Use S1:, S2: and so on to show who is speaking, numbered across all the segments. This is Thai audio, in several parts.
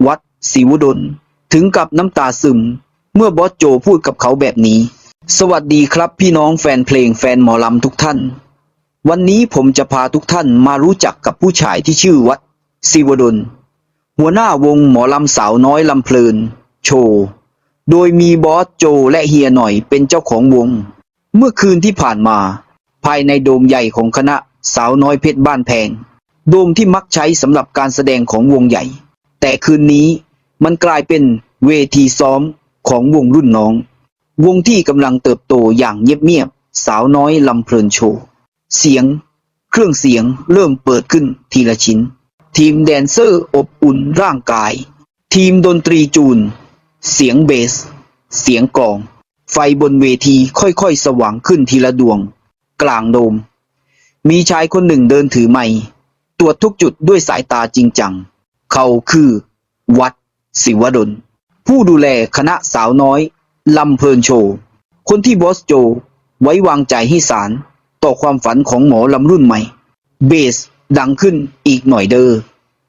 S1: วัดศิวดลถึงกับน้ำตาซึมเมื่อบอสโจพูดกับเขาแบบนี้สวัสดีครับพี่น้องแฟนเพลงแฟนหมอลำทุกท่านวันนี้ผมจะพาทุกท่านมารู้จักกับผู้ชายที่ชื่อวัดศิวดลหัวหน้าวงหมอลำสาวน้อยลำเพลินโชว์โดยมีบอสโจและเฮียหน่อยเป็นเจ้าของวงเมื่อคืนที่ผ่านมาภายในโดมใหญ่ของคณะสาวน้อยเพชรบ้านแพงโดมที่มักใช้สำหรับการแสดงของวงใหญ่แต่คืนนี้มันกลายเป็นเวทีซ้อมของวงรุ่นน้องวงที่กำลังเติบโตอย่างเงียบๆสาวน้อยลำเพลินโชว์เสียงเครื่องเสียงเริ่มเปิดขึ้นทีละชิ้นทีมแดนเซอร์อบอุ่นร่างกายทีมดนตรีจูนเสียงเบสเสียงกลองไฟบนเวทีค่อยๆสว่างขึ้นทีละดวงกลางโดมมีชายคนหนึ่งเดินถือไมค์ตรวจทุกจุดด้วยสายตาจริงจังเขาคือวัดศิวดลผู้ดูแลคณะสาวน้อยลำเพลินโชว์คนที่บอสโจไว้วางใจให้สารต่อความฝันของหมอลำรุ่นใหม่เบสดังขึ้นอีกหน่อยเดอ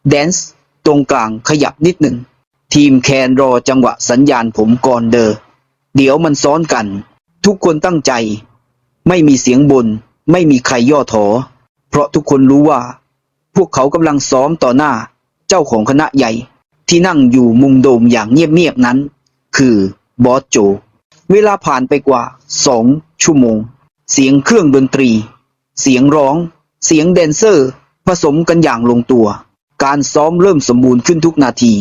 S1: แดนซ์ตรงกลางขยับนิดหนึ่งทีมแคนรอจังหวะสัญญาณผมก่อนเดอเดี๋ยวมันซ้อนกันทุกคนตั้งใจไม่มีเสียงบ่นไม่มีใครย่อท้อเพราะทุกคนรู้ว่าพวกเขากำลังซ้อมต่อหน้าเจ้าของคณะใหญ่ที่นั่งอยู่มุมโดมอย่างเงียบๆนั้นคือบอสโจเวลาผ่านไปกว่า2 ชั่วโมงเสียงเครื่องดนตรีเสียงร้องเสียงแดนเซอร์ผสมกันอย่างลงตัวการซ้อมเริ่มสมบูรณ์ขึ้นทุกนาที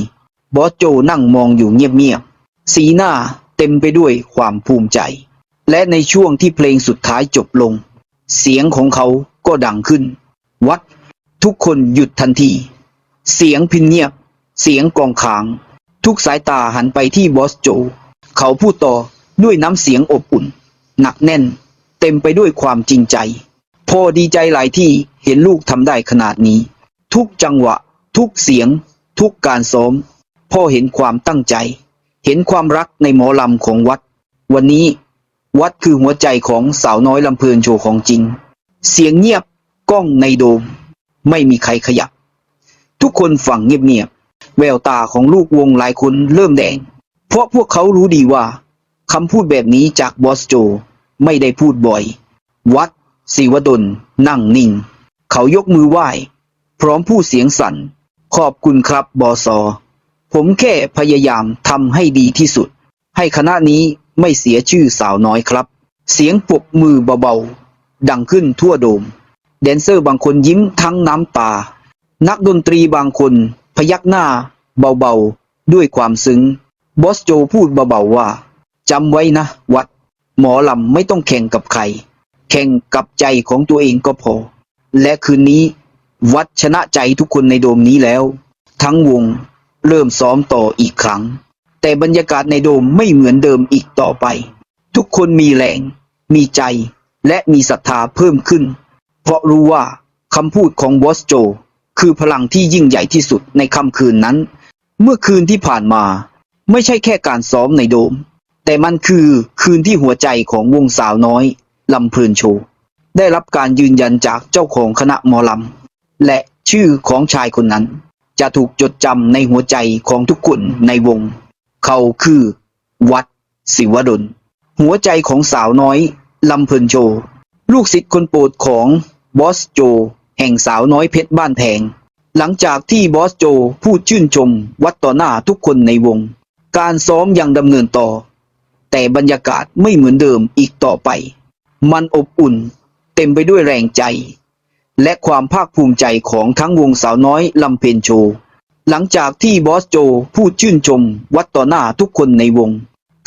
S1: บอสโจนั่งมองอยู่เงียบๆสีหน้าเต็มไปด้วยความภูมิใจและในช่วงที่เพลงสุดท้ายจบลงเสียงของเขาก็ดังขึ้นวัดทุกคนหยุดทันทีเสียงพินเงียบเสียงกองขางทุกสายตาหันไปที่บอสโจเขาพูดต่อด้วยน้ำเสียงอบอุ่นหนักแน่นเต็มไปด้วยความจริงใจพ่อดีใจหลายที่เห็นลูกทำได้ขนาดนี้ทุกจังหวะทุกเสียงทุกการซ้อมพ่อเห็นความตั้งใจเห็นความรักในหมอลำของวัดวันนี้วัดคือหัวใจของสาวน้อยลำเพลินโชว์ของจริงเสียงเงียบก้องในโดมไม่มีใครขยับทุกคนฟังเงียบๆแววตาของลูกวงหลายคนเริ่มแดงเพราะพวกเขารู้ดีว่าคำพูดแบบนี้จากบอสโจไม่ได้พูดบ่อยวัดศิวดลนั่งนิ่งเขายกมือไหว้พร้อมพูดเสียงสั่นขอบคุณครับบส.ผมแค่พยายามทำให้ดีที่สุดให้คณะนี้ไม่เสียชื่อสาวน้อยครับเสียงปรบมือเบาๆดังขึ้นทั่วโดมแดนเซอร์บางคนยิ้มทั้งน้ำตานักดนตรีบางคนพยักหน้าเบาๆด้วยความซึ้งบอสโจพูดเบาๆว่าจำไว้นะวัดหมอลำไม่ต้องแข่งกับใครแข่งกับใจของตัวเองก็พอและคืนนี้วัดชนะใจทุกคนในโดมนี้แล้วทั้งวงเริ่มซ้อมต่ออีกครั้งแต่บรรยากาศในโดมไม่เหมือนเดิมอีกต่อไปทุกคนมีแรงมีใจและมีศรัทธาเพิ่มขึ้นเพราะรู้ว่าคำพูดของบอสโจคือพลังที่ยิ่งใหญ่ที่สุดในค่ำคืนนั้นเมื่อคืนที่ผ่านมาไม่ใช่แค่การซ้อมในโดมแต่มันคือคืนที่หัวใจของวงสาวน้อยลำเพลินโชว์ได้รับการยืนยันจากเจ้าของคณะหมอลำและชื่อของชายคนนั้นจะถูกจดจำในหัวใจของทุกคนในวงเขาคือวัดศิวดลหัวใจของสาวน้อยลำเพลินโชว์ลูกศิษย์คนโปรดของบอสโจแห่งสาวน้อยเพชรบ้านแพงหลังจากที่บอสโจพูดชื่นชมวัดต่อหน้าทุกคนในวงการซ้อมยังดำเนินต่อแต่บรรยากาศไม่เหมือนเดิมอีกต่อไปมันอบอุ่นเต็มไปด้วยแรงใจและความภาคภูมิใจของทั้งวงสาวน้อยลำเพลินโชว์หลังจากที่บอสโจพูดชื่นชมวัดต่อหน้าทุกคนในวง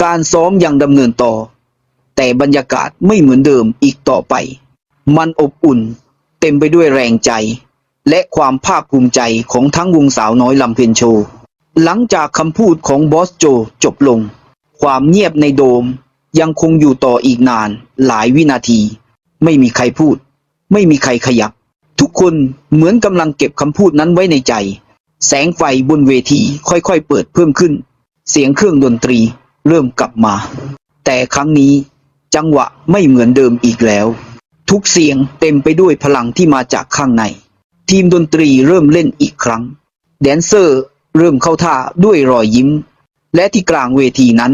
S1: การซ้อมยังดำเนินต่อแต่บรรยากาศไม่เหมือนเดิมอีกต่อไปมันอบอุ่นเต็มไปด้วยแรงใจและความภาคภูมิใจของทั้งวงสาวน้อยลำเพลินโชว์หลังจากคำพูดของบอสโจจบลงความเงียบในโดมยังคงอยู่ต่ออีกนานหลายวินาทีไม่มีใครพูดไม่มีใครขยับทุกคนเหมือนกำลังเก็บคำพูดนั้นไว้ในใจแสงไฟบนเวทีค่อยๆเปิดเพิ่มขึ้นเสียงเครื่องดนตรีเริ่มกลับมาแต่ครั้งนี้จังหวะไม่เหมือนเดิมอีกแล้วทุกเสียงเต็มไปด้วยพลังที่มาจากข้างในทีมดนตรีเริ่มเล่นอีกครั้งแดนเซอร์ เริ่มเข้าท่าด้วยรอยยิ้มและที่กลางเวทีนั้น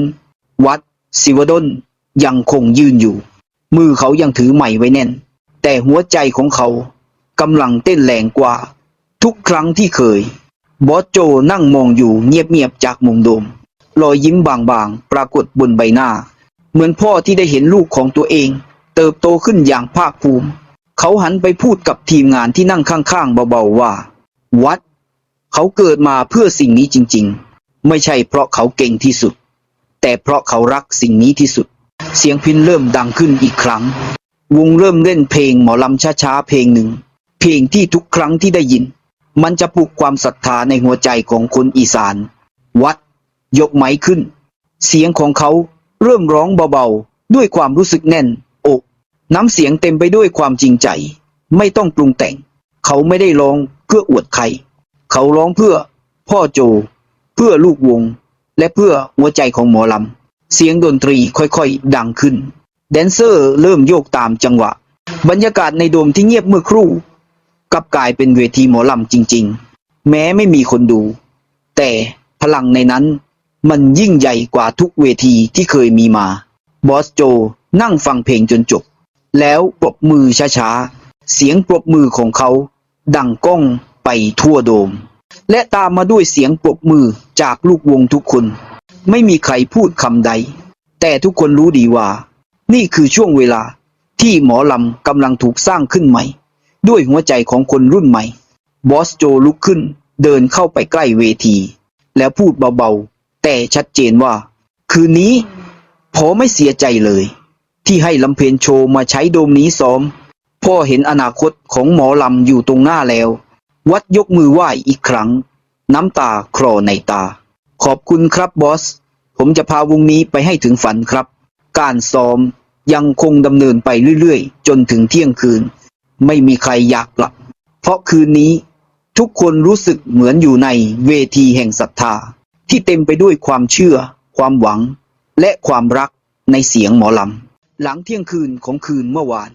S1: วัดศิวดลยังคงยืนอยู่มือเขายังถือไมค์ไว้แน่นแต่หัวใจของเขากำลังเต้นแรงกว่าทุกครั้งที่เคยบอสโจนั่งมองอยู่เงียบๆจากมุมโดมรอยยิ้มบางๆปรากฏบนใบหน้าเหมือนพ่อที่ได้เห็นลูกของตัวเองเติบโตขึ้นอย่างภาคภูมิเขาหันไปพูดกับทีมงานที่นั่งข้างๆเบาๆว่าวัดเขาเกิดมาเพื่อสิ่งนี้จริงๆไม่ใช่เพราะเขาเก่งที่สุดแต่เพราะเขารักสิ่งนี้ที่สุดเสียงพิณเริ่มดังขึ้นอีกครั้งวงเริ่มเล่นเพลงหมอลำช้าๆเพลงหนึ่งเพลงที่ทุกครั้งที่ได้ยินมันจะปลุกความศรัทธาในหัวใจของคนอีสานวัดยกไม้ขึ้นเสียงของเขาเริ่มร้องเบาๆด้วยความรู้สึกแน่นอกน้ำเสียงเต็มไปด้วยความจริงใจไม่ต้องปรุงแต่งเขาไม่ได้ร้องเพื่ออวดใครเขาร้องเพื่อพ่อโจเพื่อลูกวงและเพื่อหัวใจของหมอลำเสียงดนตรีค่อยๆดังขึ้นแดนเซอร์เริ่มโยกตามจังหวะบรรยากาศในโดมที่เงียบเมื่อครู่กลับกลายเป็นเวทีหมอลำจริงๆแม้ไม่มีคนดูแต่พลังในนั้นมันยิ่งใหญ่กว่าทุกเวทีที่เคยมีมาบอสโจนั่งฟังเพลงจนจบแล้วปรบมือช้าๆเสียงปรบมือของเขาดังก้องไปทั่วโดมและตามมาด้วยเสียงปรบมือจากลูกวงทุกคนไม่มีใครพูดคำใดแต่ทุกคนรู้ดีว่านี่คือช่วงเวลาที่หมอลำกำลังถูกสร้างขึ้นใหม่ด้วยหัวใจของคนรุ่นใหม่บอสโจลุกขึ้นเดินเข้าไปใกล้เวทีแล้วพูดเบาๆแต่ชัดเจนว่าคืนนี้ผมไม่เสียใจเลยที่ให้ลำเพลินโชว์มาใช้โดมนี้ซ้อมพ่อเห็นอนาคตของหมอลำอยู่ตรงหน้าแล้ววัดยกมือไหว้อีกครั้งน้ำตาคลอในตาขอบคุณครับบอสผมจะพาวงนี้ไปให้ถึงฝันครับการซ้อมยังคงดำเนินไปเรื่อยๆจนถึงเที่ยงคืนไม่มีใครอยากกลับเพราะคืนนี้ทุกคนรู้สึกเหมือนอยู่ในเวทีแห่งศรัทธาที่เต็มไปด้วยความเชื่อความหวังและความรักในเสียงหมอลำหลังเที่ยงคืนของคืนเมื่อวาน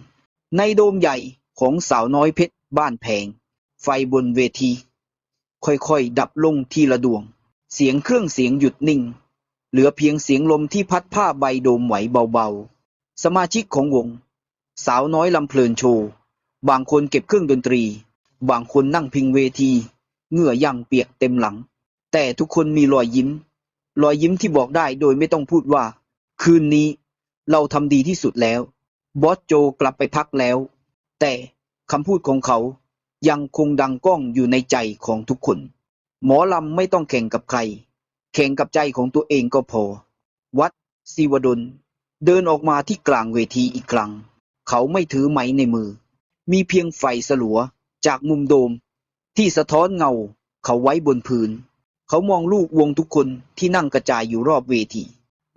S1: ในโดมใหญ่ของสาวน้อยเพชรบ้านแพงไฟบนเวทีค่อยๆดับลงทีละดวงเสียงเครื่องเสียงหยุดนิ่งเหลือเพียงเสียงลมที่พัดผ้าใบโดมไหวเบาๆสมาชิกของวงสาวน้อยลำเพลินโชว์บางคนเก็บเครื่องดนตรีบางคนนั่งพิงเวทีเหงื่อยังเปียกเต็มหลังแต่ทุกคนมีรอยยิ้มที่บอกได้โดยไม่ต้องพูดว่าคืนนี้เราทำดีที่สุดแล้วบอสโจกลับไปพักแล้วแต่คำพูดของเขายังคงดังก้องอยู่ในใจของทุกคนหมอลำไม่ต้องแข่งกับใครแข่งกับใจของตัวเองก็พอวัดศิวดลเดินออกมาที่กลางเวทีอีกครั้งเขาไม่ถือไม้ในมือมีเพียงไฟสลัวจากมุมโดมที่สะท้อนเงาเขาไว้บนพื้นเขามองลูกวงทุกคนที่นั่งกระจายอยู่รอบเวที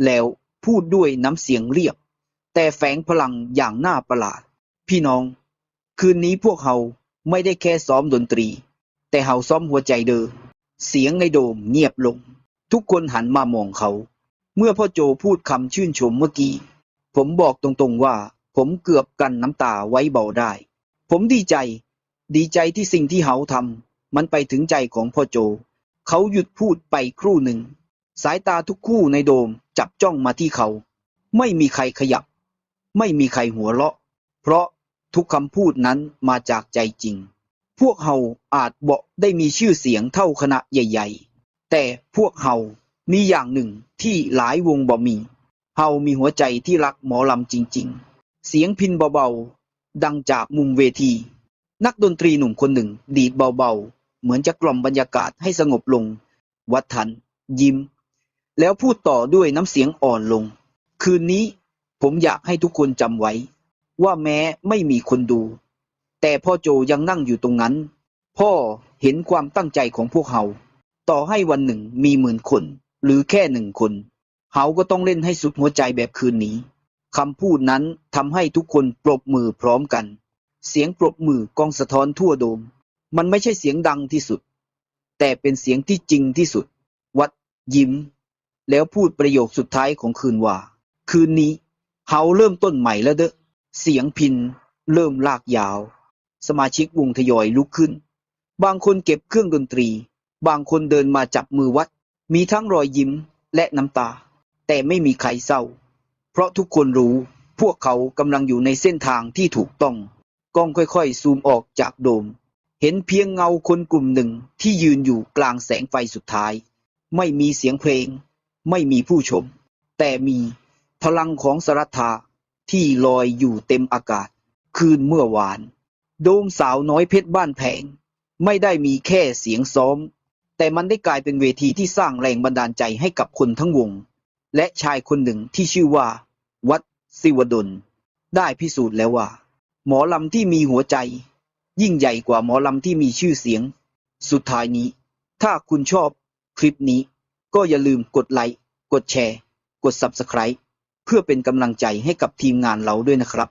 S1: แล้วพูดด้วยน้ำเสียงเรียบแต่แฝงพลังอย่างน่าประหลาดพี่น้องคืนนี้พวกเขาไม่ได้แค่ซ้อมดนตรีแต่เขาซ้อมหัวใจเด้อเสียงในโดมเงียบลงทุกคนหันมามองเขาเมื่อพ่อโจพูดคำชื่นชมเมื่อกี้ผมบอกตรงๆว่าผมเกือบกลั้นน้ำตาไว้เบาได้ผมดีใจที่สิ่งที่เขาทำมันไปถึงใจของพ่อโจเขาหยุดพูดไปครู่หนึ่งสายตาทุกคู่ในโดมจับจ้องมาที่เขาไม่มีใครขยับไม่มีใครหัวเราะเพราะทุกคำพูดนั้นมาจากใจจริงพวกเขาอาจบ่ได้มีชื่อเสียงเท่าคณะใหญ่ๆแต่พวกเขามีอย่างหนึ่งที่หลายวงบ่มีเขามีหัวใจที่รักหมอลำจริงๆเสียงพิณเบาๆดังจากมุมเวทีนักดนตรีหนุ่มคนหนึ่งดีดเบาๆเหมือนจะกล่อมบรรยากาศให้สงบลงวัดทันยิ้มแล้วพูดต่อด้วยน้ำเสียงอ่อนลงคืนนี้ผมอยากให้ทุกคนจำไว้ว่าแม้ไม่มีคนดูแต่พ่อโจยังนั่งอยู่ตรงนั้นพ่อเห็นความตั้งใจของพวกเขาต่อให้วันหนึ่งมี10,000 คนหรือแค่1 คนเขาก็ต้องเล่นให้สุดหัวใจแบบคืนนี้คำพูดนั้นทำให้ทุกคนปรบมือพร้อมกันเสียงปรบมือกองสะท้อนทั่วโดมมันไม่ใช่เสียงดังที่สุดแต่เป็นเสียงที่จริงที่สุดวัดยิ้มแล้วพูดประโยคสุดท้ายของคืนว่าคืนนี้เขาเริ่มต้นใหม่แล้วเด้อเสียงพิณเริ่มลากยาวสมาชิกวงทยอยลุกขึ้นบางคนเก็บเครื่องดนตรี บางคนเดินมาจับมือวัด มีทั้งรอยยิ้มและน้ำตา แต่ไม่มีใครเศร้า เพราะทุกคนรู้พวกเขากำลังอยู่ในเส้นทางที่ถูกต้อง กล้องค่อยๆซูมออกจากโดม เห็นเพียงเงาคนกลุ่มหนึ่งที่ยืนอยู่กลางแสงไฟสุดท้าย ไม่มีเสียงเพลง ไม่มีผู้ชม แต่มีพลังของศรัทธาที่ลอยอยู่เต็มอากาศ คืนเมื่อวาน โดมสาวน้อยเพชรบ้านแพงไม่ได้มีแค่เสียงซ้อม แต่มันได้กลายเป็นเวทีที่สร้างแรงบันดาลใจให้กับคนทั้งวง และชายคนหนึ่งที่ชื่อว่า วัดศิวดล ได้พิสูจน์แล้วว่า หมอลำที่มีหัวใจ ยิ่งใหญ่กว่าหมอลำที่มีชื่อเสียง สุดท้ายนี้ ถ้าคุณชอบคลิปนี้ ก็อย่าลืมกดไลค์ กดแชร์ กด Subscribe เพื่อเป็นกำลังใจให้กับทีมงานเราด้วยนะครับ